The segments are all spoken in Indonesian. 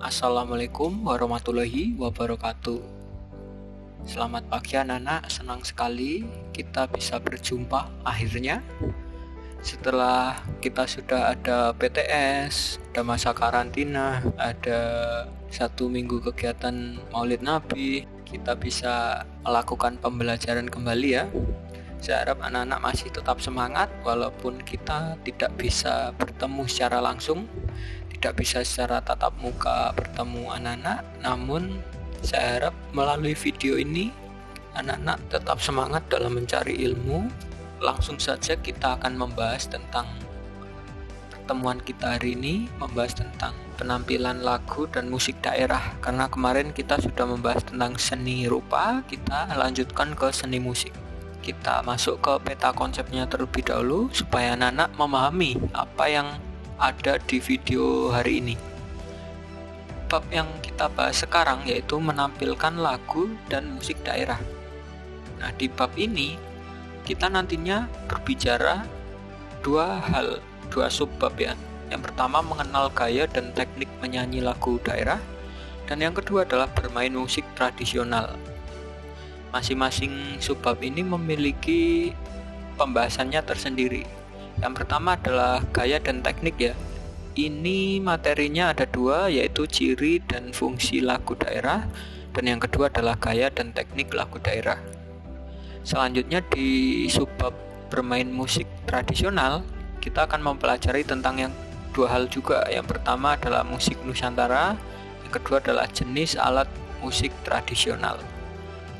Assalamualaikum warahmatullahi wabarakatuh. Selamat pagi anak-anak, senang sekali kita bisa berjumpa akhirnya. Setelah kita sudah ada PTS, ada masa karantina, ada 1 minggu kegiatan Maulid Nabi, kita bisa melakukan pembelajaran kembali ya. Saya harap anak-anak masih tetap semangat walaupun kita tidak bisa bertemu secara langsung, tidak bisa secara tatap muka bertemu anak-anak, namun saya harap melalui video ini anak-anak tetap semangat dalam mencari ilmu. Langsung saja kita akan membahas tentang pertemuan kita hari ini, membahas tentang penampilan lagu dan musik daerah. Karena kemarin kita sudah membahas tentang seni rupa, kita lanjutkan ke seni musik. Kita masuk ke peta konsepnya terlebih dahulu supaya anak-anak memahami apa yang ada di video hari ini. Bab yang kita bahas sekarang yaitu menampilkan lagu dan musik daerah. Nah, di bab ini kita nantinya berbicara dua subbab ya. Yang pertama mengenal gaya dan teknik menyanyi lagu daerah, dan yang kedua adalah bermain musik tradisional. Masing-masing subbab ini memiliki pembahasannya tersendiri. Yang pertama adalah gaya dan teknik ya. Ini materinya ada dua, yaitu ciri dan fungsi lagu daerah, dan yang kedua adalah gaya dan teknik lagu daerah. Selanjutnya di subbab bermain musik tradisional, kita akan mempelajari tentang yang dua hal juga. Yang pertama adalah musik Nusantara, yang kedua adalah jenis alat musik tradisional.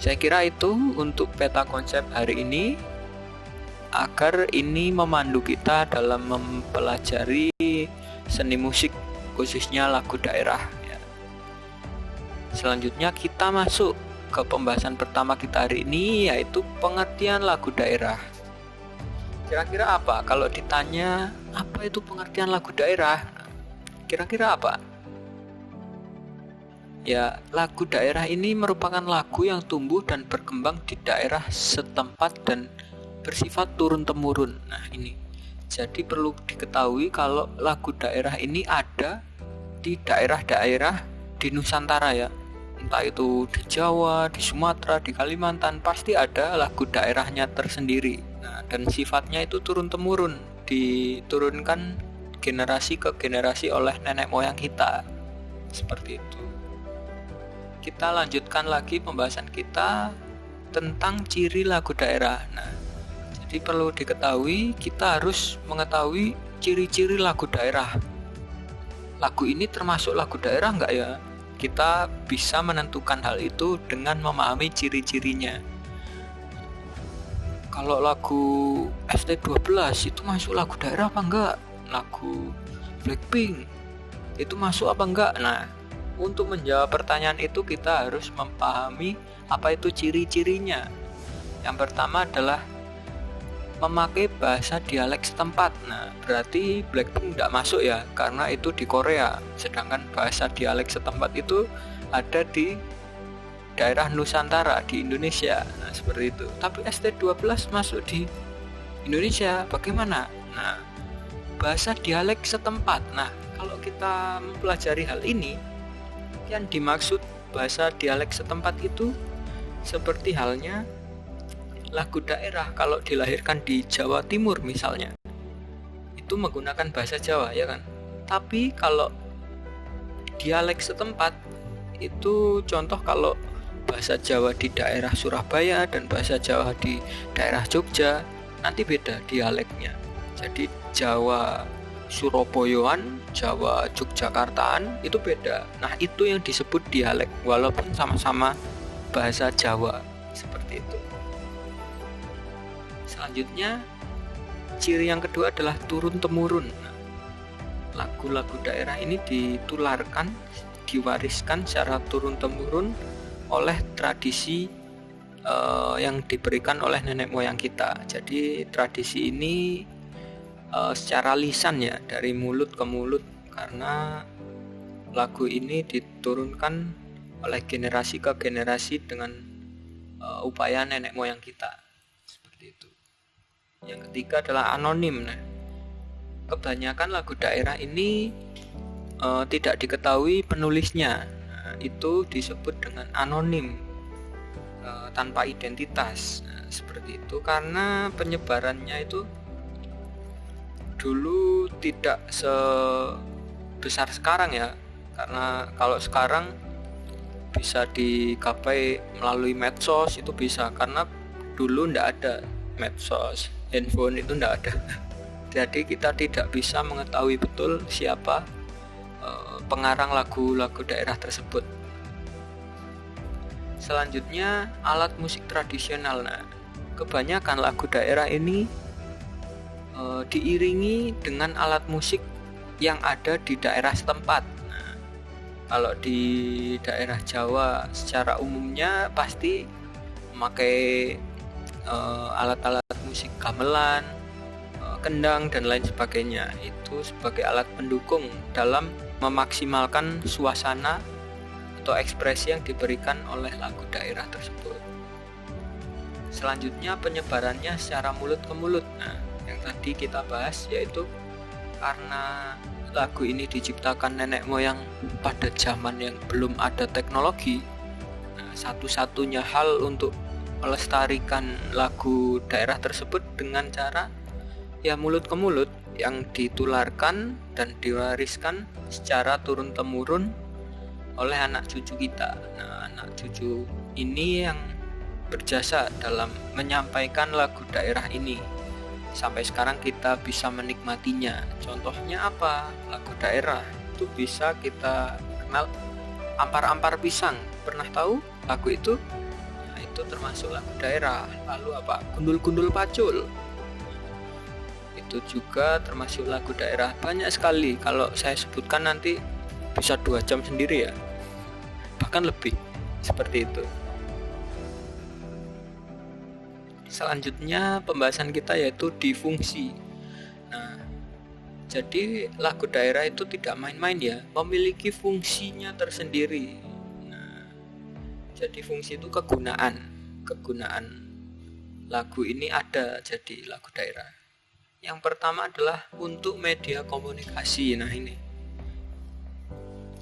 Saya kira itu untuk peta konsep hari ini, agar ini memandu kita dalam mempelajari seni musik khususnya lagu daerah ya. Selanjutnya kita masuk ke pembahasan pertama kita hari ini, yaitu pengertian lagu daerah. Kira-kira apa kalau ditanya apa itu pengertian lagu daerah? Kira-kira apa? Ya, lagu daerah ini merupakan lagu yang tumbuh dan berkembang di daerah setempat dan bersifat turun-temurun. Nah, ini. Jadi perlu diketahui kalau lagu daerah ini ada di daerah-daerah di Nusantara ya. Entah itu di Jawa, di Sumatera, di Kalimantan, pasti ada lagu daerahnya tersendiri. Nah, dan sifatnya itu turun-temurun, diturunkan generasi ke generasi oleh nenek moyang kita. Seperti itu. Kita lanjutkan lagi pembahasan kita tentang ciri lagu daerah. Nah, jadi perlu diketahui, kita harus mengetahui ciri-ciri lagu daerah. Lagu ini termasuk lagu daerah enggak ya? Kita bisa menentukan hal itu dengan memahami ciri-cirinya. Kalau lagu ST12 itu masuk lagu daerah apa enggak? Lagu Blackpink itu masuk apa enggak? Nah, untuk menjawab pertanyaan itu kita harus memahami apa itu ciri-cirinya. Yang pertama adalah memakai bahasa dialek setempat. Nah, berarti Blackpink tidak masuk ya, karena itu di Korea. Sedangkan bahasa dialek setempat itu ada di daerah Nusantara, di Indonesia. Nah, seperti itu. Tapi ST12 masuk di Indonesia, bagaimana? Nah, bahasa dialek setempat. Nah, kalau kita mempelajari hal ini, yang dimaksud bahasa dialek setempat itu seperti halnya lagu daerah kalau dilahirkan di Jawa Timur misalnya, itu menggunakan bahasa Jawa ya kan. Tapi kalau dialek setempat itu contoh kalau bahasa Jawa di daerah Surabaya dan bahasa Jawa di daerah Jogja, nanti beda dialeknya. Jadi Jawa Surabayaan, Jawa Yogyakartaan itu beda. Nah, itu yang disebut dialek walaupun sama-sama bahasa Jawa. Seperti itu. Selanjutnya, ciri yang kedua adalah turun-temurun. Nah, lagu-lagu daerah ini ditularkan, diwariskan secara turun-temurun oleh tradisi yang diberikan oleh nenek moyang kita. Jadi tradisi ini secara lisan ya, dari mulut ke mulut, karena lagu ini diturunkan oleh generasi ke generasi dengan upaya nenek moyang kita. Seperti itu. Yang ketiga adalah anonim. Nah, kebanyakan lagu daerah ini tidak diketahui penulisnya. Nah, itu disebut dengan anonim, tanpa identitas. Nah, seperti itu karena penyebarannya itu dulu tidak sebesar sekarang ya. Karena kalau sekarang bisa digapai melalui medsos itu bisa, karena dulu ndak ada medsos, handphone itu ndak ada. Jadi kita tidak bisa mengetahui betul siapa pengarang lagu-lagu daerah tersebut. Selanjutnya alat musik tradisional. Nah, kebanyakan lagu daerah ini diiringi dengan alat musik yang ada di daerah setempat. Nah, kalau di daerah Jawa secara umumnya pasti memakai alat-alat musik gamelan, kendang dan lain sebagainya. Itu sebagai alat pendukung dalam memaksimalkan suasana atau ekspresi yang diberikan oleh lagu daerah tersebut. Selanjutnya penyebarannya secara mulut ke mulut. Nah, yang tadi kita bahas yaitu karena lagu ini diciptakan nenek moyang pada zaman yang belum ada teknologi. Nah, satu-satunya hal untuk melestarikan lagu daerah tersebut dengan cara ya mulut ke mulut, yang ditularkan dan diwariskan secara turun-temurun oleh anak cucu kita. Nah, anak cucu ini yang berjasa dalam menyampaikan lagu daerah ini. Sampai sekarang kita bisa menikmatinya. Contohnya apa? Lagu daerah itu bisa kita kenal Ampar-ampar pisang. Pernah tahu lagu itu? Nah, itu termasuk lagu daerah. Lalu apa? Gundul-gundul pacul. Itu juga termasuk lagu daerah. Banyak sekali, kalau saya sebutkan nanti bisa 2 jam sendiri ya, bahkan lebih, seperti itu. Selanjutnya pembahasan kita yaitu difungsi. Nah, jadi lagu daerah itu tidak main-main ya, memiliki fungsinya tersendiri. Nah, jadi fungsi itu kegunaan lagu ini ada jadi lagu daerah. Yang pertama adalah untuk media komunikasi. Nah, ini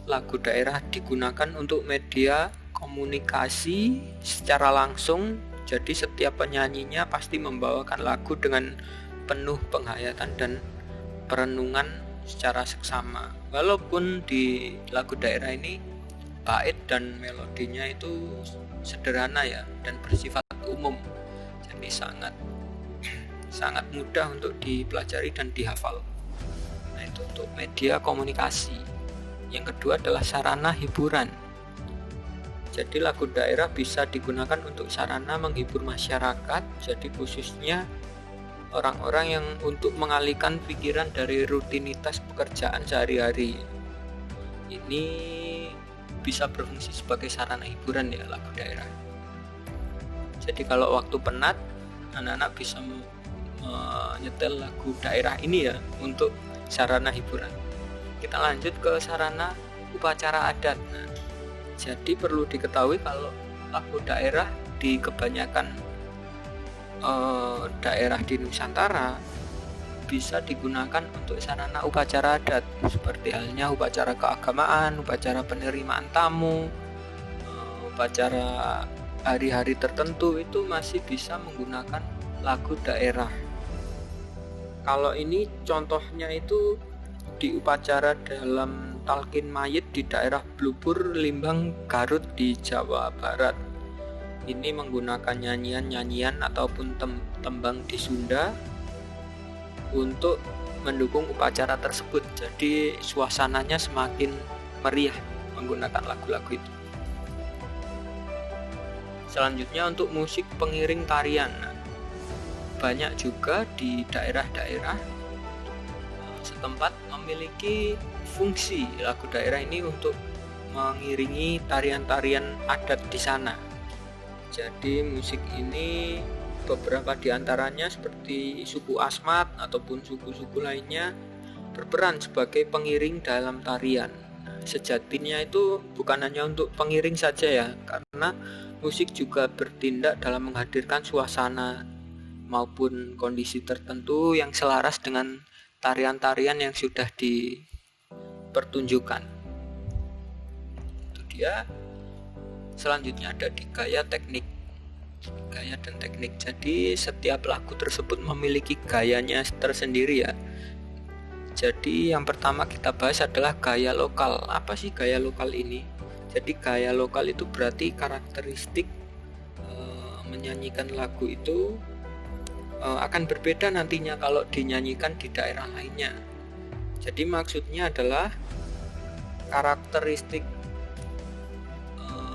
lagu daerah digunakan untuk media komunikasi secara langsung. Jadi setiap penyanyinya pasti membawakan lagu dengan penuh penghayatan dan perenungan secara seksama. Walaupun di lagu daerah ini bait dan melodinya itu sederhana ya, dan bersifat umum. Jadi sangat mudah untuk dipelajari dan dihafal. Nah, itu untuk media komunikasi. Yang kedua adalah sarana hiburan. Jadi lagu daerah bisa digunakan untuk sarana menghibur masyarakat, jadi khususnya orang-orang yang untuk mengalihkan pikiran dari rutinitas pekerjaan sehari-hari. Ini bisa berfungsi sebagai sarana hiburan ya, lagu daerah. Jadi kalau waktu penat, anak-anak bisa menyetel lagu daerah ini ya untuk sarana hiburan. Kita lanjut ke sarana upacara adat. Nah, jadi perlu diketahui kalau lagu daerah di kebanyakan daerah di Nusantara bisa digunakan untuk sarana upacara adat, seperti halnya upacara keagamaan, upacara penerimaan tamu, upacara hari-hari tertentu itu masih bisa menggunakan lagu daerah. Kalau ini contohnya itu di upacara dalam talqin mayit di daerah Blubur, Limbang, Garut di Jawa Barat. Ini menggunakan nyanyian-nyanyian ataupun tembang di Sunda untuk mendukung upacara tersebut. Jadi suasananya semakin meriah menggunakan lagu-lagu itu. Selanjutnya untuk musik pengiring tarian. Banyak juga di daerah-daerah setempat memiliki fungsi lagu daerah ini untuk mengiringi tarian-tarian adat di sana. Jadi musik ini beberapa diantaranya seperti suku Asmat ataupun suku-suku lainnya berperan sebagai pengiring dalam tarian. Sejatinya itu bukan hanya untuk pengiring saja ya, karena musik juga bertindak dalam menghadirkan suasana maupun kondisi tertentu yang selaras dengan tarian-tarian yang sudah pertunjukan. Itu dia. Selanjutnya ada di gaya dan teknik. Jadi setiap lagu tersebut memiliki gayanya tersendiri ya. Jadi yang pertama kita bahas adalah gaya lokal. Apa sih gaya lokal ini? Jadi gaya lokal itu berarti karakteristik menyanyikan lagu itu akan berbeda nantinya kalau dinyanyikan di daerah lainnya. Jadi maksudnya adalah karakteristik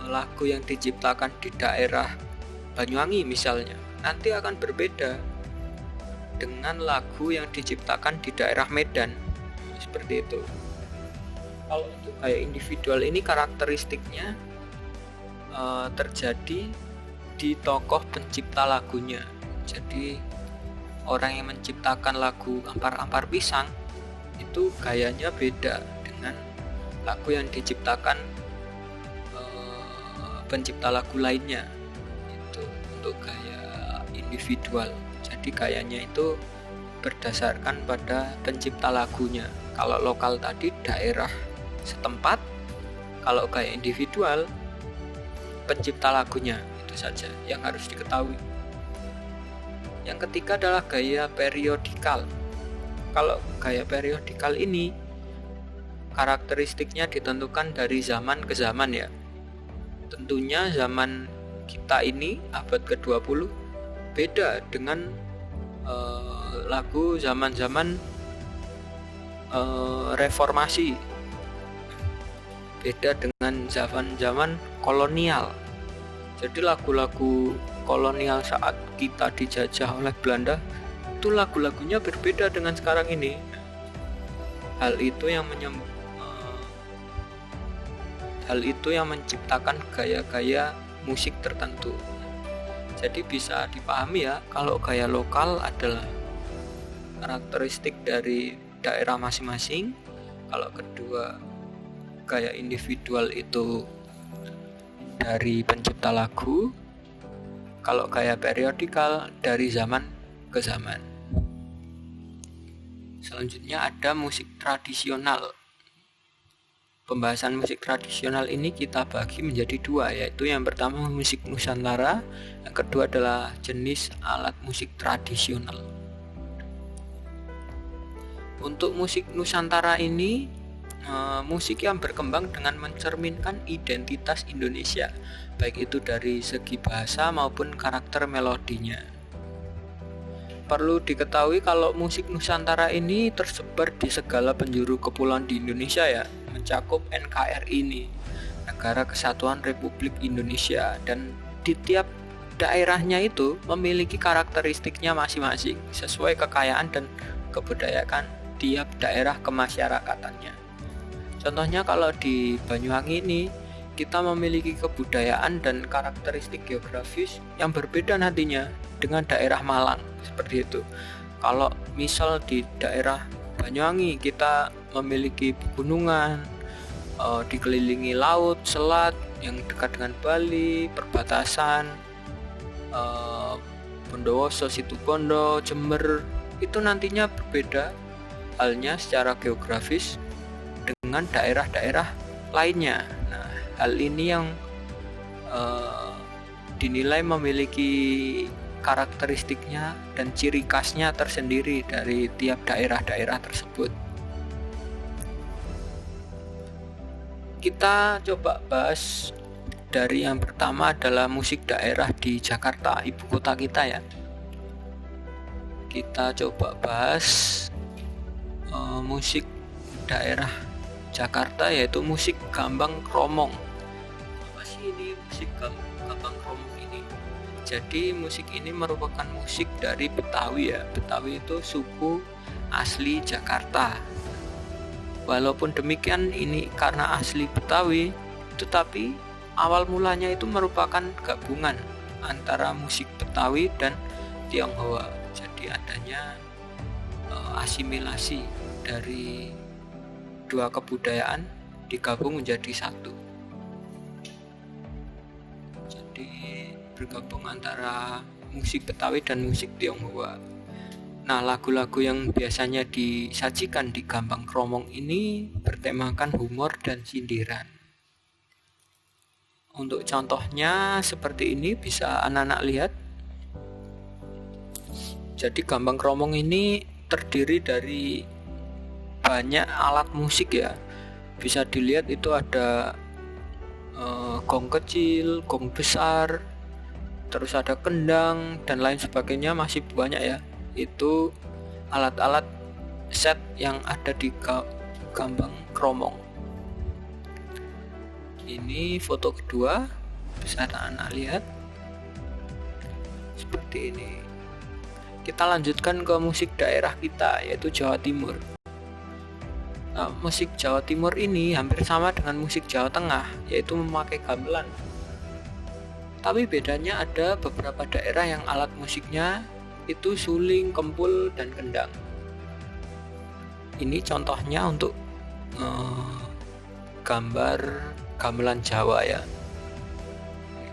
lagu yang diciptakan di daerah Banyuwangi misalnya nanti akan berbeda dengan lagu yang diciptakan di daerah Medan, seperti itu. Kalau untuk gaya individual ini karakteristiknya terjadi di tokoh pencipta lagunya. Jadi orang yang menciptakan lagu Ampar-Ampar Pisang itu gayanya beda dengan lagu yang diciptakan pencipta lagu lainnya. Itu untuk gaya individual. Jadi gayanya itu berdasarkan pada pencipta lagunya. Kalau lokal tadi daerah setempat, kalau gaya individual pencipta lagunya. Itu saja yang harus diketahui. Yang ketiga adalah gaya periodikal. Kalau gaya periodikal ini karakteristiknya ditentukan dari zaman ke zaman ya. Tentunya zaman kita ini abad ke-20 beda dengan lagu zaman-zaman reformasi, beda dengan zaman-zaman kolonial. Jadi lagu-lagu kolonial saat kita dijajah oleh Belanda itu lagu-lagunya berbeda dengan sekarang ini. Hal itu yang menciptakan gaya-gaya musik tertentu. Jadi bisa dipahami ya, kalau gaya lokal adalah karakteristik dari daerah masing-masing. Kalau kedua, gaya individual itu dari pencipta lagu. Kalau gaya periodikal dari zaman ke zaman. Selanjutnya ada musik tradisional. Pembahasan musik tradisional ini kita bagi menjadi dua, yaitu yang pertama musik Nusantara, yang kedua adalah jenis alat musik tradisional. Untuk musik Nusantara ini musik yang berkembang dengan mencerminkan identitas Indonesia, baik itu dari segi bahasa maupun karakter melodinya. Perlu diketahui kalau musik Nusantara ini tersebar di segala penjuru kepulauan di Indonesia ya, mencakup NKRI ini, Negara Kesatuan Republik Indonesia, dan di tiap daerahnya itu memiliki karakteristiknya masing-masing sesuai kekayaan dan kebudayaan tiap daerah kemasyarakatannya. Contohnya kalau di Banyuwangi ini kita memiliki kebudayaan dan karakteristik geografis yang berbeda nantinya dengan daerah Malang, seperti itu. Kalau misal di daerah Banyuwangi kita memiliki pegunungan, dikelilingi laut, selat yang dekat dengan Bali, perbatasan Bondowoso, Situbondo, Jember, itu nantinya berbeda halnya secara geografis dengan daerah-daerah lainnya. Nah, hal ini yang dinilai memiliki karakteristiknya dan ciri khasnya tersendiri dari tiap daerah-daerah tersebut. Kita coba bahas dari yang pertama adalah musik daerah di Jakarta, ibu kota kita ya. Kita coba bahas musik daerah Jakarta, yaitu musik Gambang Kromong. Apa sih ini musik Gambang Kromong ini? Jadi musik ini merupakan musik dari Betawi ya. Betawi itu suku asli Jakarta. Walaupun demikian ini karena asli Betawi, tetapi awal mulanya itu merupakan gabungan antara musik Betawi dan Tionghoa. Jadi adanya asimilasi dari dua kebudayaan digabung menjadi satu. Jadi bergabung antara musik Betawi dan musik Tionghoa. Nah, lagu-lagu yang biasanya disajikan di Gambang Kromong ini bertemakan humor dan sindiran. Untuk contohnya seperti ini bisa anak-anak lihat. Jadi Gambang Kromong ini terdiri dari banyak alat musik ya. Bisa dilihat itu ada gong kecil, gong besar, terus ada kendang dan lain sebagainya, masih banyak ya. Itu alat-alat set yang ada di Gambang Kromong. Ini foto kedua, bisa anak-anak lihat seperti ini. Kita lanjutkan ke musik daerah kita, yaitu Jawa Timur. Nah, musik Jawa Timur ini hampir sama dengan musik Jawa Tengah, yaitu memakai gamelan. Tapi bedanya ada beberapa daerah yang alat musiknya itu suling, kempul, dan kendang. Ini contohnya untuk gambar gamelan Jawa ya.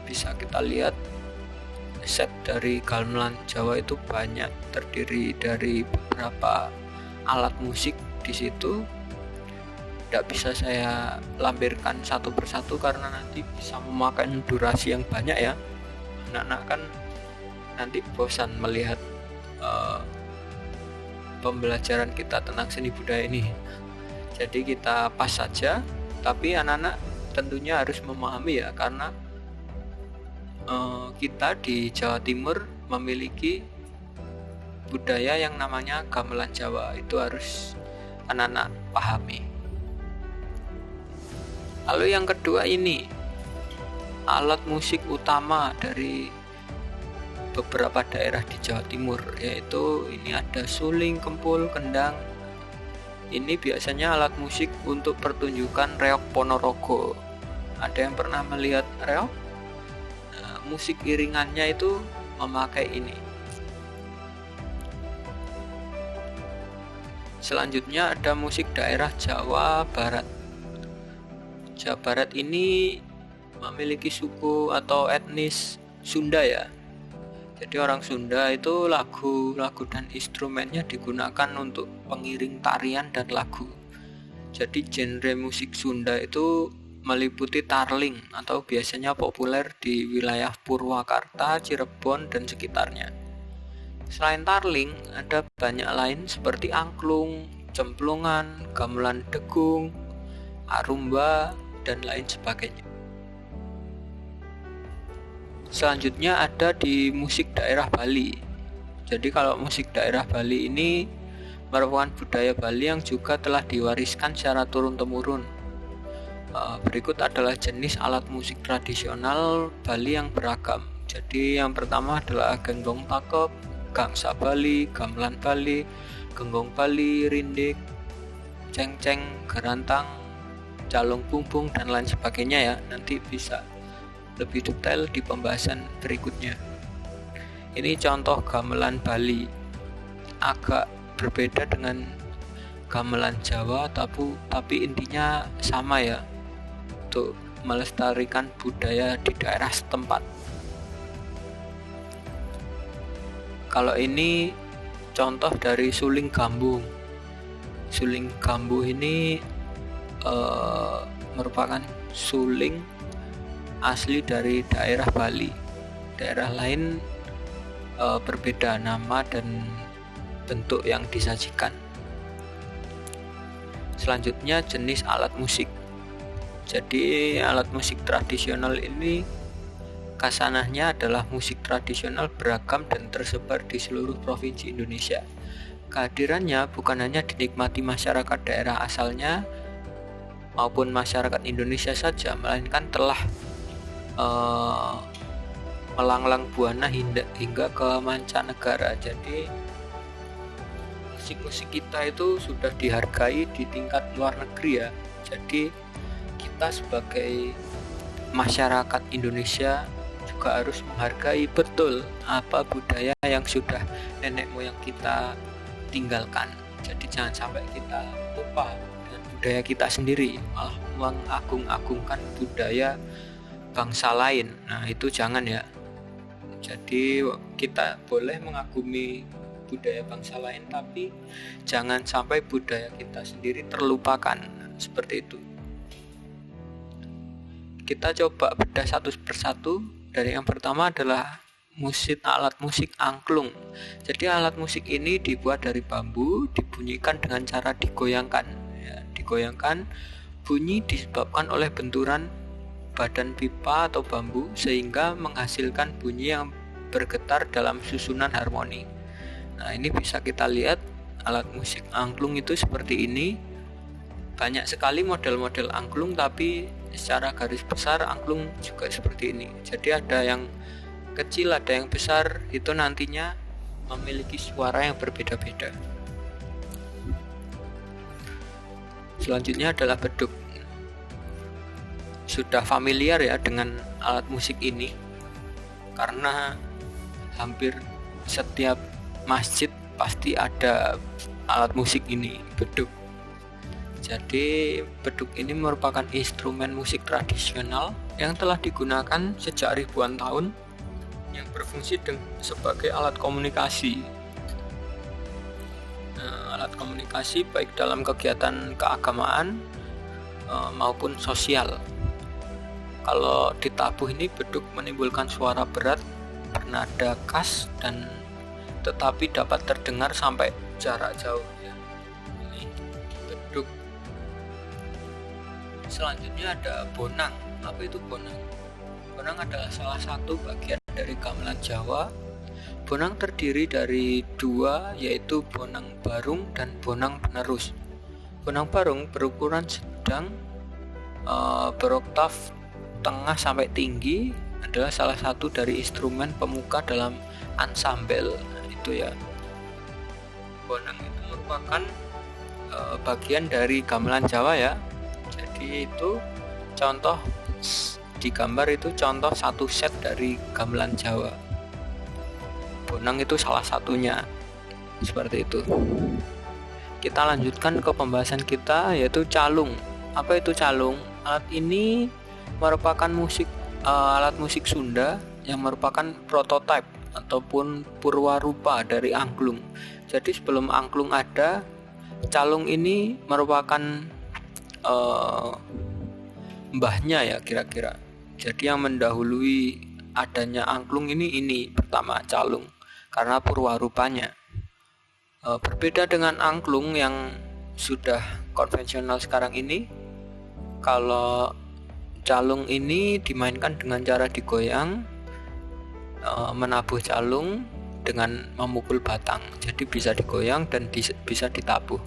Bisa kita lihat set dari gamelan Jawa itu banyak, terdiri dari beberapa alat musik di situ. Tidak bisa saya lampirkan satu persatu karena nanti bisa memakan durasi yang banyak ya. Anak-anak kan nanti bosan melihat pembelajaran kita tentang seni budaya ini. Jadi kita pas saja, tapi anak-anak tentunya harus memahami ya, karena kita di Jawa Timur memiliki budaya yang namanya gamelan Jawa. Itu harus anak-anak pahami. Lalu yang kedua ini alat musik utama dari beberapa daerah di Jawa Timur, yaitu ini ada suling, kempul, kendang. Ini biasanya alat musik untuk pertunjukan reog Ponorogo. Ada yang pernah melihat reog? Nah, musik iringannya itu memakai ini. Selanjutnya ada musik daerah Jawa Barat. Jawa Barat ini memiliki suku atau etnis Sunda ya. Jadi orang Sunda itu lagu dan instrumennya digunakan untuk pengiring tarian dan lagu. Jadi genre musik Sunda itu meliputi tarling atau biasanya populer di wilayah Purwakarta, Cirebon, dan sekitarnya. Selain tarling, ada banyak lain seperti angklung, cemplungan, gamelan degung, arumba, dan lain sebagainya. Selanjutnya ada di musik daerah Bali. Jadi kalau musik daerah Bali ini merupakan budaya Bali yang juga telah diwariskan secara turun-temurun. Berikut adalah jenis alat musik tradisional Bali yang beragam. Jadi yang pertama adalah genggong takep, gangsa Bali, gamelan Bali, genggong Bali, rindik, cengceng, gerantang, calung bumbung, dan lain sebagainya ya. Nanti bisa lebih detail di pembahasan berikutnya. Ini contoh gamelan Bali, agak berbeda dengan gamelan Jawa, tapi intinya sama ya, untuk melestarikan budaya di daerah setempat. Kalau ini contoh dari suling gambung. Suling gambuh ini merupakan suling asli dari daerah Bali. Daerah lain berbeda nama dan bentuk yang disajikan. Selanjutnya jenis alat musik. Jadi alat musik tradisional ini kasanahnya adalah musik tradisional beragam dan tersebar di seluruh provinsi Indonesia. Kehadirannya bukan hanya dinikmati masyarakat daerah asalnya maupun masyarakat Indonesia saja, melainkan telah melanglang buana hingga ke mancanegara. Jadi musik-musik kita itu sudah dihargai di tingkat luar negeri ya. Jadi kita sebagai masyarakat Indonesia juga harus menghargai betul apa budaya yang sudah nenek moyang kita tinggalkan. Jadi jangan sampai kita lupa dengan budaya kita sendiri, malah mengagung-agungkan budaya bangsa lain. Nah itu jangan ya. Jadi kita boleh mengagumi budaya bangsa lain, tapi jangan sampai budaya kita sendiri terlupakan. Seperti itu. Kita coba bedah satu persatu. Dari yang pertama adalah alat musik angklung. Jadi alat musik ini dibuat dari bambu, dibunyikan dengan cara digoyangkan. Ya, digoyangkan, bunyi disebabkan oleh benturan badan pipa atau bambu sehingga menghasilkan bunyi yang bergetar dalam susunan harmoni. Nah, ini bisa kita lihat alat musik angklung itu seperti ini. Banyak sekali model-model angklung, tapi secara garis besar angklung juga seperti ini. Jadi ada yang kecil, ada yang besar, itu nantinya memiliki suara yang berbeda-beda. Selanjutnya adalah beduk. Sudah familiar ya dengan alat musik ini, karena hampir setiap masjid pasti ada alat musik ini, beduk. Jadi beduk ini merupakan instrumen musik tradisional yang telah digunakan sejak ribuan tahun, yang berfungsi sebagai alat komunikasi. Alat komunikasi baik dalam kegiatan keagamaan maupun sosial. Kalau ditabuh ini, beduk menimbulkan suara berat, bernada khas, dan tetapi dapat terdengar sampai jarak jauh. Ini beduk. Selanjutnya ada bonang. Apa itu bonang? Bonang adalah salah satu bagian dari gamelan Jawa. Bonang terdiri dari dua, yaitu bonang barung dan bonang penerus. Bonang barung berukuran sedang, beroktav tengah sampai tinggi, adalah salah satu dari instrumen pemuka dalam ansambel. Itu ya. Bonang itu merupakan bagian dari gamelan Jawa ya. Jadi itu contoh di gambar itu contoh satu set dari gamelan Jawa. Bonang itu salah satunya. Seperti itu. Kita lanjutkan ke pembahasan kita, yaitu calung. Apa itu calung? Alat ini merupakan alat musik Sunda yang merupakan prototipe ataupun purwarupa dari angklung. Jadi sebelum angklung ada, calung ini merupakan mbahnya ya kira-kira. Jadi yang mendahului adanya angklung ini pertama calung, karena purwarupanya. Berbeda dengan angklung yang sudah konvensional sekarang ini, kalau calung ini dimainkan dengan cara digoyang, menabuh calung dengan memukul batang. Jadi bisa digoyang dan bisa ditabuh.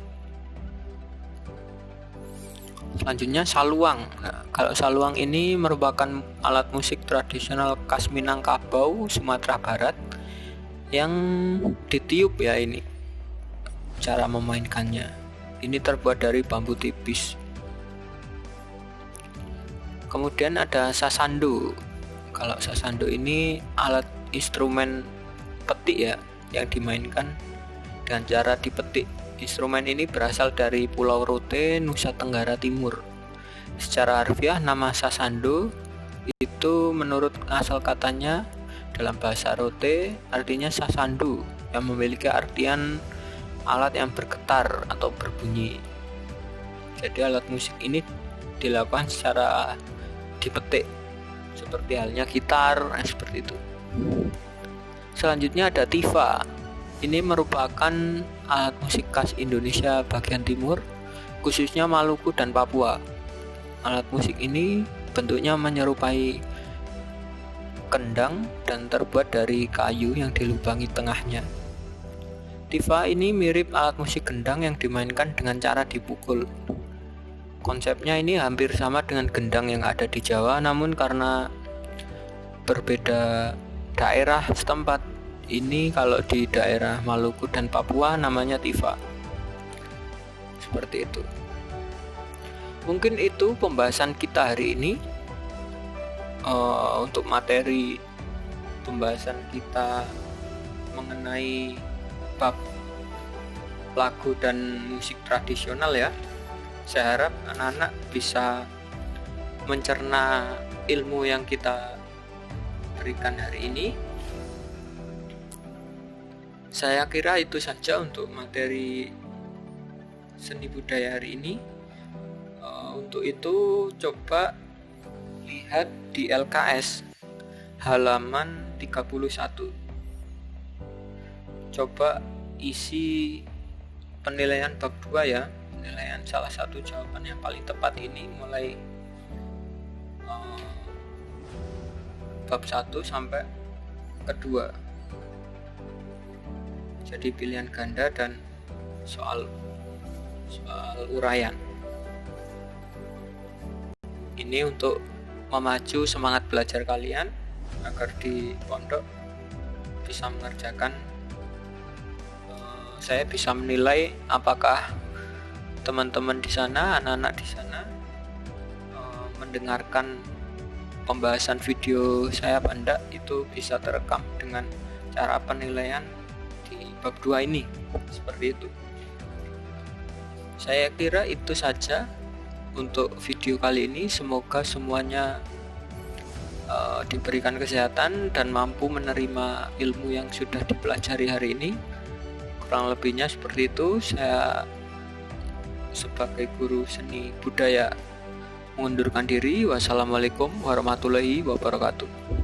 Selanjutnya saluang. Nah, kalau saluang ini merupakan alat musik tradisional khas Minangkabau, Sumatera Barat, yang ditiup ya ini. Cara memainkannya. Ini terbuat dari bambu tipis. Kemudian ada sasando. Kalau sasando ini alat instrumen petik ya, yang dimainkan dengan cara dipetik. Instrumen ini berasal dari Pulau Rote, Nusa Tenggara Timur. Secara harfiah nama sasando itu menurut asal katanya dalam bahasa Rote artinya sasandu, yang memiliki artian alat yang bergetar atau berbunyi. Jadi alat musik ini dilakukan secara dipetik, seperti halnya gitar, seperti itu. Selanjutnya ada tifa. Ini merupakan alat musik khas Indonesia bagian timur, khususnya Maluku dan Papua. Alat musik ini bentuknya menyerupai kendang dan terbuat dari kayu yang dilubangi tengahnya. Tifa ini mirip alat musik gendang yang dimainkan dengan cara dipukul. Konsepnya ini hampir sama dengan gendang yang ada di Jawa, namun karena berbeda daerah setempat, ini kalau di daerah Maluku dan Papua namanya tifa. Seperti itu. Mungkin itu pembahasan kita hari ini. Untuk materi pembahasan kita mengenai bab lagu dan musik tradisional ya. Saya harap anak-anak bisa mencerna ilmu yang kita berikan hari ini. Saya kira itu saja untuk materi seni budaya hari ini. Untuk itu coba lihat di LKS halaman 31. Coba isi penilaian bab 2 ya. Penilaian salah satu jawaban yang paling tepat ini mulai bab 1 sampai kedua. Jadi pilihan ganda dan soal uraian. Ini untuk memacu semangat belajar kalian agar di pondok bisa mengerjakan. Saya bisa menilai apakah teman-teman di sana, anak-anak di sana mendengarkan pembahasan video saya apa enggak. Itu bisa terekam dengan cara penilaian di bab 2 ini. Seperti itu. Saya kira itu saja untuk video kali ini. Semoga semuanya diberikan kesehatan dan mampu menerima ilmu yang sudah dipelajari hari ini. Kurang lebihnya seperti itu. Saya sebagai guru seni budaya mengundurkan diri. Wassalamualaikum warahmatullahi wabarakatuh.